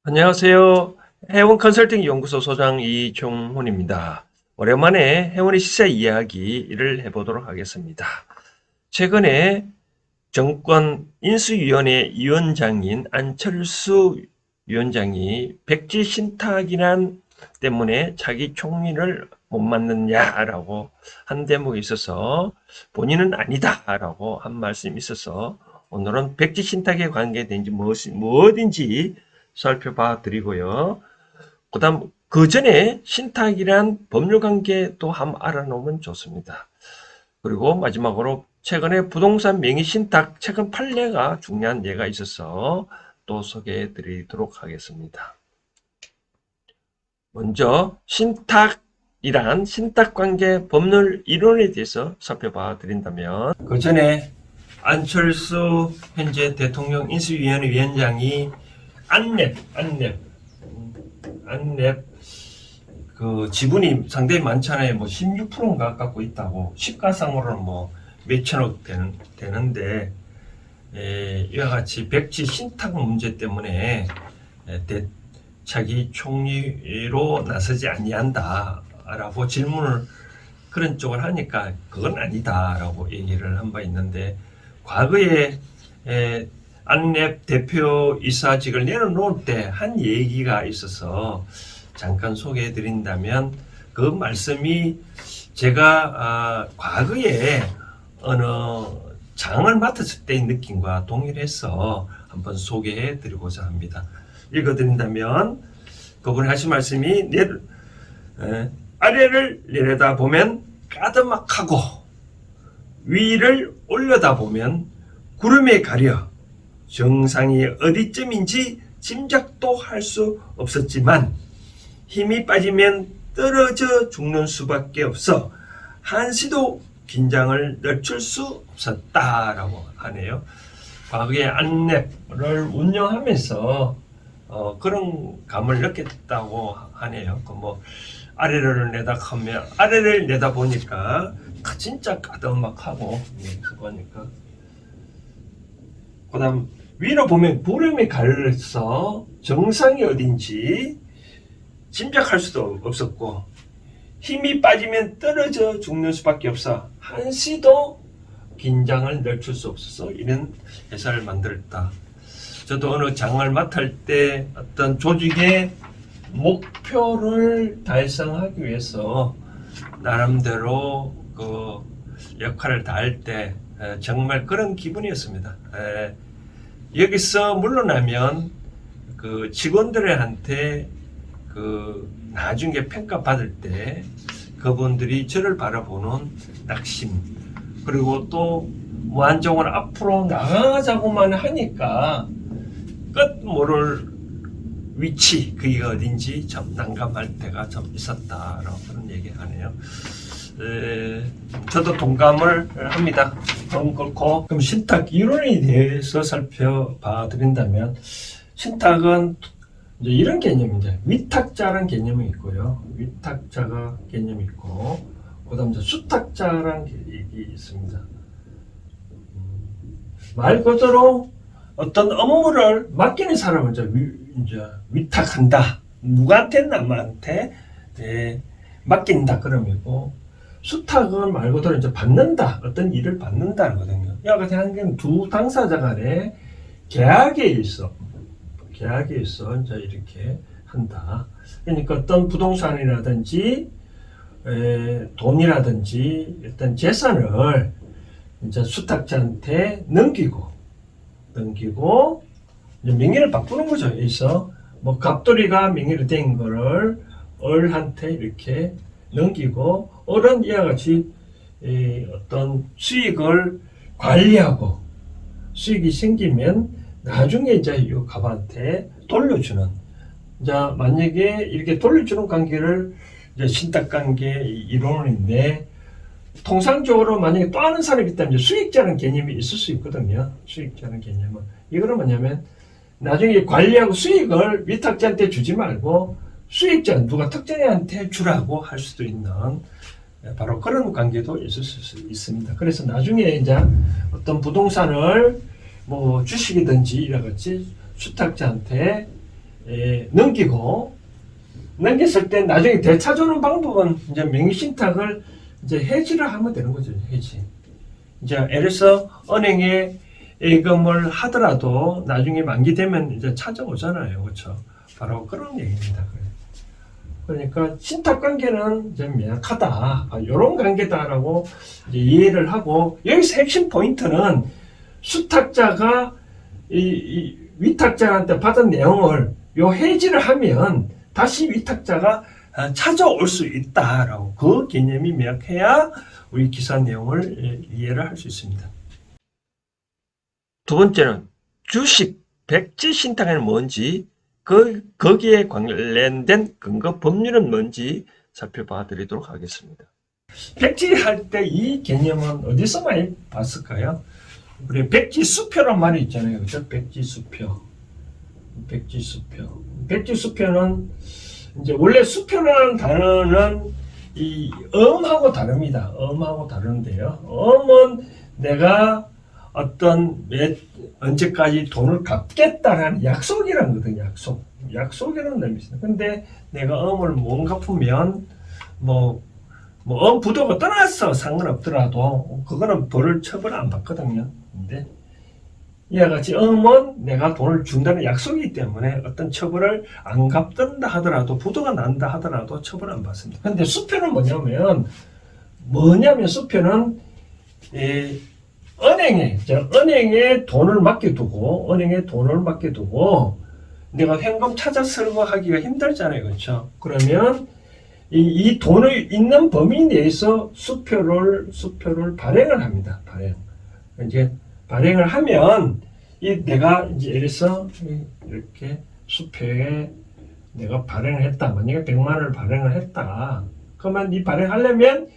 안녕하세요. 해운 컨설팅 연구소 소장 이종훈입니다. 오랜만에 해운의 시세 이야기를 해보도록 하겠습니다. 최근에 정권 인수위원회 위원장인 안철수 위원장이 백지 신탁이란 때문에 자기 총리를 못 맡느냐라고 한 대목에 있어서 본인은 아니다라고 한 말씀이 있어서 오늘은 백지 신탁에 관계된지 무엇인지 살펴봐 드리고요. 그다음 그 전에 신탁이란 법률 관계도 한번 알아놓으면 좋습니다. 그리고 마지막으로 최근에 부동산 명의 신탁 최근 판례가 중요한 예가 있어서 또 소개해 드리도록 하겠습니다. 먼저 신탁이란 신탁관계 법률 이론에 대해서 살펴봐 드린다면 그 전에 안철수 현재 대통령 인수위원회 위원장이 안랩 그 지분이 상당히 많잖아요. 뭐 16%인가 갖고 있다고. 시가상으로는 뭐 몇천억 되는데 이와 같이 백지 신탁 문제 때문에 자기 총리로 나서지 아니한다라고 질문을 그런 쪽을 하니까 그건 아니다라고 얘기를 한 바 있는데 과거에 안랩 대표이사직을 내려놓을 때 한 얘기가 있어서 잠깐 소개해 드린다면 그 말씀이 제가 과거에 어느 장을 맡았을 때의 느낌과 동일해서 한번 소개해 드리고자 합니다. 읽어 드린다면 그분이 하신 말씀이 아래를 내려다 보면 까드막하고 위를 올려다 보면 구름에 가려 정상이 어디쯤인지 짐작도 할 수 없었지만 힘이 빠지면 떨어져 죽는 수밖에 없어 한시도 긴장을 늦출 수 없었다라고 하네요. 과거에 안랩을 운영하면서 그런 감을 느꼈다고 하네요. 뭐 아래를 내다 보니까 진짜 까덕막하고 그거니까. 그다음 위로 보면 구름이 가려서 정상이 어딘지 짐작할 수도 없었고 힘이 빠지면 떨어져 죽는 수밖에 없어 한시도 긴장을 늦출 수 없어서 이런 회사를 만들었다. 저도 어느 장을 맡을 때 어떤 조직의 목표를 달성하기 위해서 나름대로 그 역할을 다할 때 정말 그런 기분이었습니다. 여기서 물러나면 그 직원들한테 그 나중에 평가받을 때 그분들이 저를 바라보는 낙심 그리고 또 무한정으로 앞으로 나가자고만 하니까 끝 모를 위치 그게 어딘지 참 난감할 때가 좀 있었다라고 그런 얘기하네요. 저도 동감을 합니다. 그렇고 그럼 신탁 이론에 대해서 살펴봐 드린다면 신탁은 이제 이런 개념입니다. 위탁자라는 개념이 있고요. 위탁자가 개념이 있고 그다음 이제 수탁자라는 얘기 있습니다. 말 그대로 어떤 업무를 맡기는 사람을 이제 위탁한다. 누구한테 남한테 맡긴다 그러면고 수탁은 말 그대로 이제 받는다. 어떤 일을 받는다거든요. 이와 같이 하는 두 당사자 간에 계약에 있어 이제 이렇게 한다. 그러니까 어떤 부동산이라든지 돈이라든지 어떤 재산을 이제 수탁자한테 넘기고 이제 명의를 바꾸는 거죠. 그래서 뭐 갑돌이가 명의로 된 거를 을한테 이렇게 넘기고 을은 이와 같이 어떤 수익을 관리하고 수익이 생기면 나중에 이제 이 갑한테 돌려주는 이제 만약에 이렇게 돌려주는 관계를 이제 신탁관계 이론인데 통상적으로 만약에 또 아는 사람이 있다면 이제 수익자라는 개념이 있을 수 있거든요. 수익자라는 개념은 이거는 뭐냐면 나중에 관리하고 수익을 위탁자한테 주지 말고 수익자 누가 특정한테 주라고 할 수도 있는 바로 그런 관계도 있을 수 있습니다. 그래서 나중에 이제 어떤 부동산을 뭐 주식이든지 이와 같이 수탁자한테 넘겼을 때 나중에 되찾아오는 방법은 이제 명의신탁을 이제 해지를 하면 되는 거죠. 해지. 이제 예를 들어서 은행에 예금을 하더라도 나중에 만기되면 이제 찾아오잖아요. 그렇죠? 바로 그런 얘기입니다. 그러니까 신탁관계는 이제 명확하다. 이런 관계다라고 이제 이해를 하고, 여기서 핵심 포인트는 수탁자가 이 위탁자한테 받은 내용을 요 해지를 하면 다시 위탁자가 찾아올 수 있다라고, 그 개념이 명확해야 우리 기사 내용을 이해를 할 수 있습니다. 두 번째는 주식 백지 신탁은 뭔지, 거기에 관련된 근거 법률은 뭔지 살펴봐 드리도록 하겠습니다. 백지할 때 이 개념은 어디서 많이 봤을까요? 우리 백지수표란 말이 있잖아요. 그죠? 백지수표. 백지수표는 이제 원래 수표라는 단어는 이 음하고 다릅니다. 음하고 다른데요. 음은 내가 어떤 언제까지 돈을 갚겠다라는 약속이라는 거거든요. 약속이라는 의미입니다. 근데 내가 음을 못 갚으면 부도가 떠났어 상관없더라도 그거는 벌을 처벌 안 받거든요. 근데 이와 같이 음은 내가 돈을 준다는 약속이기 때문에 어떤 처벌을 안 갚는다 하더라도, 부도가 난다 하더라도 처벌 안 받습니다. 근데 수표는 뭐냐면 수표는 은행에 돈을 맡겨두고 내가 현금 찾아 설거하기가 힘들잖아요. 그렇죠? 그러면 이 돈을 있는 범위 내에서 수표를 발행을 합니다. 이제 발행을 하면 내가 이제 예를 들어서 이렇게 수표에 내가 발행을 했다. 만약에 100만 원을 발행을 했다. 그러면 이 발행하려면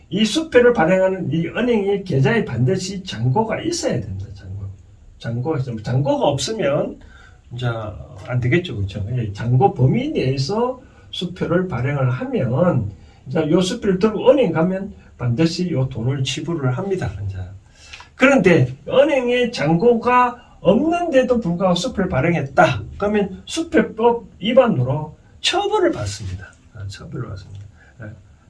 이 수표를 발행하는 이 은행의 계좌에 반드시 잔고가 있어야 된다. 잔고가 없으면 이제 안 되겠죠. 그렇죠? 잔고 범위 내에서 수표를 발행을 하면 이제 요 수표를 들고 은행 가면 반드시 요 돈을 지불을 합니다. 이제. 그런데 은행에 잔고가 없는데도 불구하고 수표를 발행했다. 그러면 수표법 위반으로 처벌을 받습니다.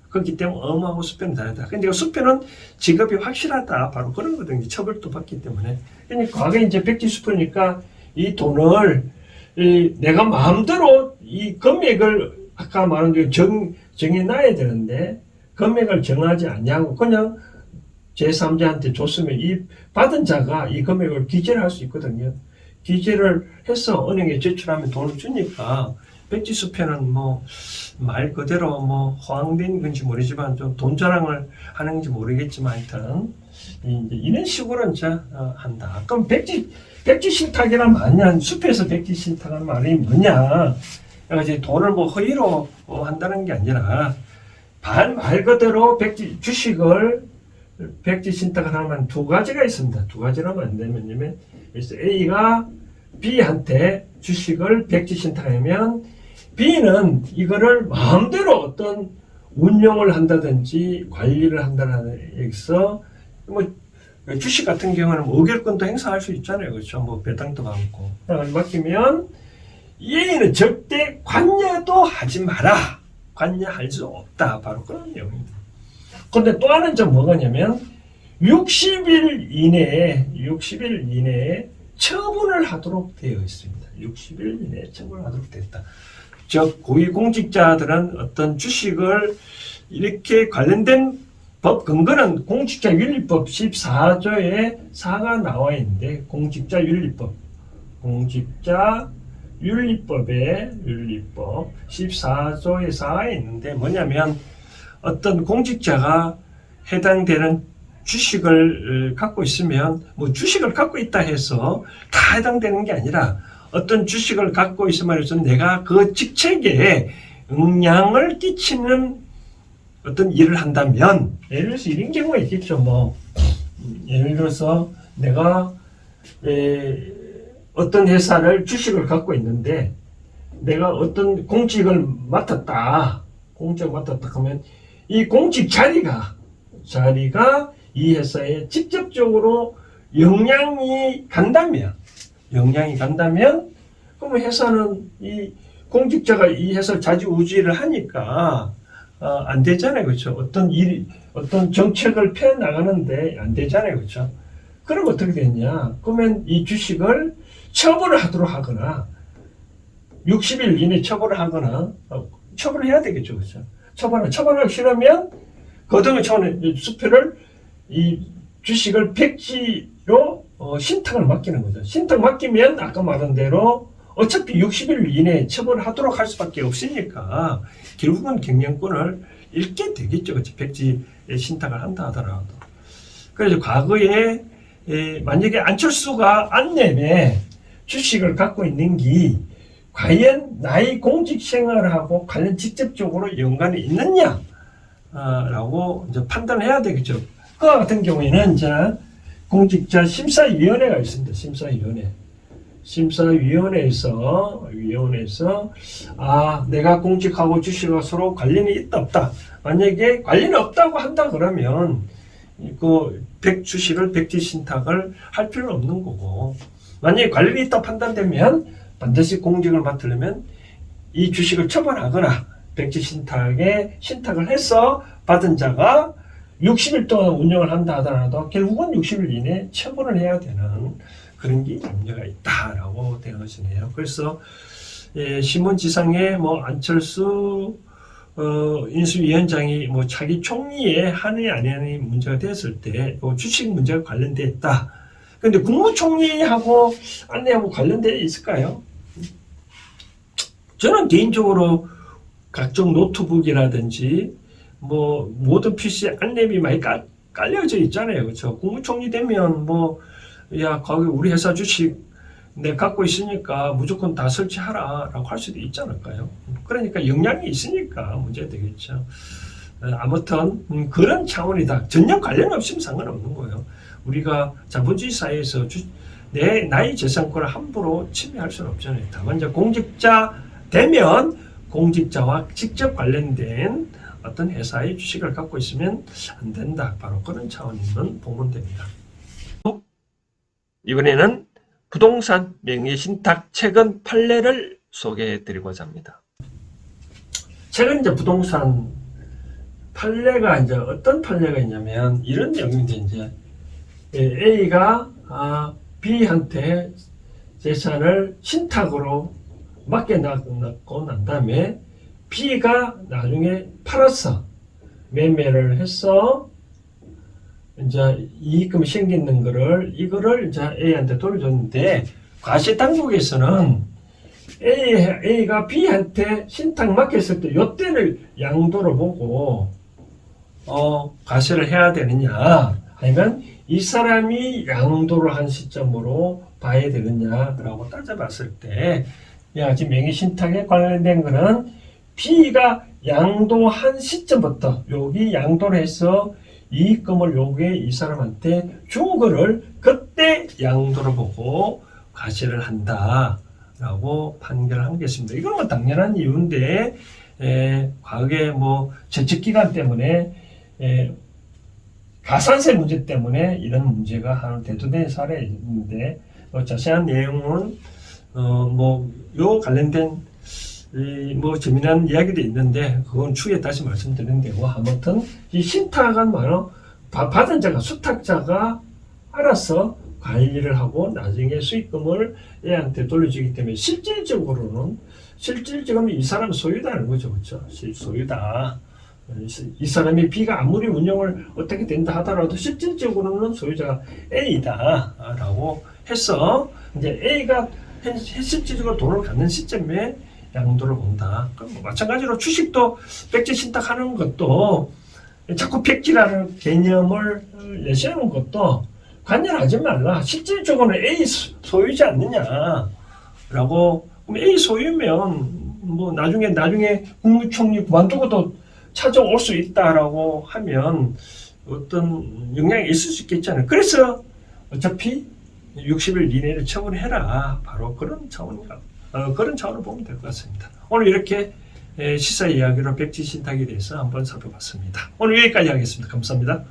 그렇기 때문에 음하고 수표는 다르다. 근데 수표는 직업이 확실하다. 바로 그런 거든요. 처벌도 받기 때문에. 그러니까 과거에 이제 백지수표니까 이 돈을 내가 마음대로 이 금액을 아까 말한 대로 정해놔야 되는데 금액을 정하지 않냐고 그냥 제3자한테 줬으면 이 받은 자가 이 금액을 기재를 할 수 있거든요. 기재를 해서 은행에 제출하면 돈을 주니까 백지수표는 말 그대로 호황된 건지 모르지만 좀 돈 자랑을 하는지 모르겠지만 하여튼 이제 이런 식으로 이제 한다. 그럼 백지 신탁이란 말이냐? 수표에서 백지 신탁하는 말이 뭐냐? 이제 돈을 허위로 한다는 게 아니라 말 그대로 주식을 백지 신탁을 하면 두 가지가 있습니다. 두 가지라면 안 되면 그래서 A가 B한테 주식을 백지 신탁하면 B는 이거를 마음대로 어떤 운용을 한다든지 관리를 한다는 얘기서 주식 같은 경우는 의결권도 행사할 수 있잖아요. 그렇죠? 배당도 받고. 맡기면 A는 절대 관여도 하지 마라. 관여할 수 없다. 바로 그런 내용입니다. 그런데 또 하나는 뭐가냐면 60일 이내에 처분을 하도록 되어 있습니다. 60일 이내에 처분을 하도록 되어 있다. 즉 고위공직자들은 어떤 주식을 이렇게 관련된 법 근거는 공직자윤리법 14조에 4가 나와 있는데 공직자윤리법 14조에 4가 있는데 뭐냐면 어떤 공직자가 해당되는 주식을 갖고 있으면 주식을 갖고 있다 해서 다 해당되는 게 아니라 어떤 주식을 갖고 있으면 해서 내가 그 직책에 영향을 끼치는 어떤 일을 한다면 예를 들어서 이런 경우가 있겠죠. 예를 들어서 내가 어떤 회사를 주식을 갖고 있는데 내가 어떤 공직을 맡았다 그러면 이 공직 자리가 이 회사에 직접적으로 영향이 간다면 그러면 회사는 이 공직자가 이 회사를 좌지우지를 하니까 안 되잖아요, 그렇죠? 어떤 정책을 펴 나가는데 안 되잖아요, 그렇죠? 그럼 어떻게 되냐? 그러면 이 주식을 처분을 하도록 하거나 60일 이내 처분을 하거나 처분을 해야 되겠죠, 그렇죠? 처분하기 싫으면 거동의 차원의 수표를 이 주식을 백지로 신탁을 맡기는 거죠. 신탁 맡기면 아까 말한 대로 어차피 60일 이내에 처분을 하도록 할 수밖에 없으니까 결국은 경영권을 잃게 되겠죠. 그렇죠? 백지에 신탁을 한다 하더라도. 그래서 과거에 만약에 안철수가 안내에 주식을 갖고 있는 게 과연 나의 공직 생활하고 관련 직접적으로 연관이 있느냐 라고 이제 판단해야 되겠죠. 그와 같은 경우에는 이제 공직자 심사위원회가 있습니다. 심사위원회에서 내가 공직하고 주식하고 서로 관련이 있다 없다. 만약에 관련이 없다고 한다 그러면 그 주식을 백지 신탁을 할 필요는 없는 거고, 만약에 관련이 있다 판단되면 반드시 공직을 맡으려면 이 주식을 처분하거나 백지 신탁을 해서 받은 자가 60일 동안 운영을 한다 하더라도 결국은 60일 이내에 처분을 해야 되는 그런 게 염려가 있다라고 되는 것이네요. 그래서 신문지상에 안철수 인수위원장이 차기 총리에 하느냐 안 하느냐 문제가 됐을 때 주식 문제가 관련돼 있다. 그런데 국무총리하고 안내하고 관련돼 있을까요? 저는 개인적으로 각종 노트북이라든지 모든 PC 안내비 많이 깔려져 있잖아요. 그렇죠? 국무총리 되면 거기 우리 회사 주식 내가 갖고 있으니까 무조건 다 설치하라 라고 할 수도 있지 않을까요? 그러니까 영향이 있으니까 문제가 되겠죠. 아무튼 그런 차원이다. 전혀 관련 없으면 상관없는 거예요. 우리가 자본주의 사회에서 나의 재산권을 함부로 침해할 수는 없잖아요. 다만 이제 공직자 되면 공직자와 직접 관련된 어떤 회사의 주식을 갖고 있으면 안 된다. 바로 그런 차원에는 보면 됩니다. 이번에는 부동산 명의신탁 최근 판례를 소개해 드리고자 합니다. 최근 이제 부동산 판례가 이제 어떤 판례가 있냐면 이런 내용인데 이제 A가 B한테 재산을 신탁으로 맡겨놨고 난 다음에 B가 나중에 팔았어. 매매를 해서 이제 이익금이 생기는 이거를 이제 A한테 돌려줬는데, 과세당국에서는 A가 B한테 신탁 맡겼을 때 요때를 양도로 보고 과세를 해야 되느냐, 아니면 이 사람이 양도를 한 시점으로 봐야 되느냐라고 따져봤을 때, 지금 명의신탁에 관련된 거는 B가 양도한 시점부터 여기 양도를 해서 이익금을 요구해 이 사람한테 준 거를 그때 양도를 보고 과세를 한다라고 판결한 게 있습니다. 이건 당연한 이유인데 과거에 재직기간 때문에 가산세 문제 때문에 이런 문제가 하나 대두된 사례가 있는데 자세한 내용은 요 관련된 재미난 이야기도 있는데 그건 추후에 다시 말씀드리는 데고, 아무튼 이 신탁은 바로 받은 자가, 수탁자가 알아서 관리를 하고 나중에 수익금을 얘한테 돌려주기 때문에 실질적으로는 이 사람 소유다는 거죠. 그렇죠? 소유다. 이 사람이 B가 아무리 운영을 어떻게 된다 하더라도 실질적으로는 소유자가 A다 라고 해서 이제 A가 실질적으로 돈을 갖는 시점에 양도를 본다. 그럼 마찬가지로 주식도 백지 신탁하는 것도 자꾸 백지라는 개념을 내세우는 것도 관여하지 말라. 실질적으로는 A 소유지 않느냐라고. 그럼 A 소유면 나중에 국무총리 그만두고도 찾아올 수 있다라고 하면 어떤 영향이 있을 수 있겠잖아요. 그래서 어차피 60일 이내에 처분해라. 바로 그런 차원인가. 그런 차원을 보면 될 것 같습니다. 오늘 이렇게 시사 이야기로 백지 신탁에 대해서 한번 살펴봤습니다. 오늘 여기까지 하겠습니다. 감사합니다.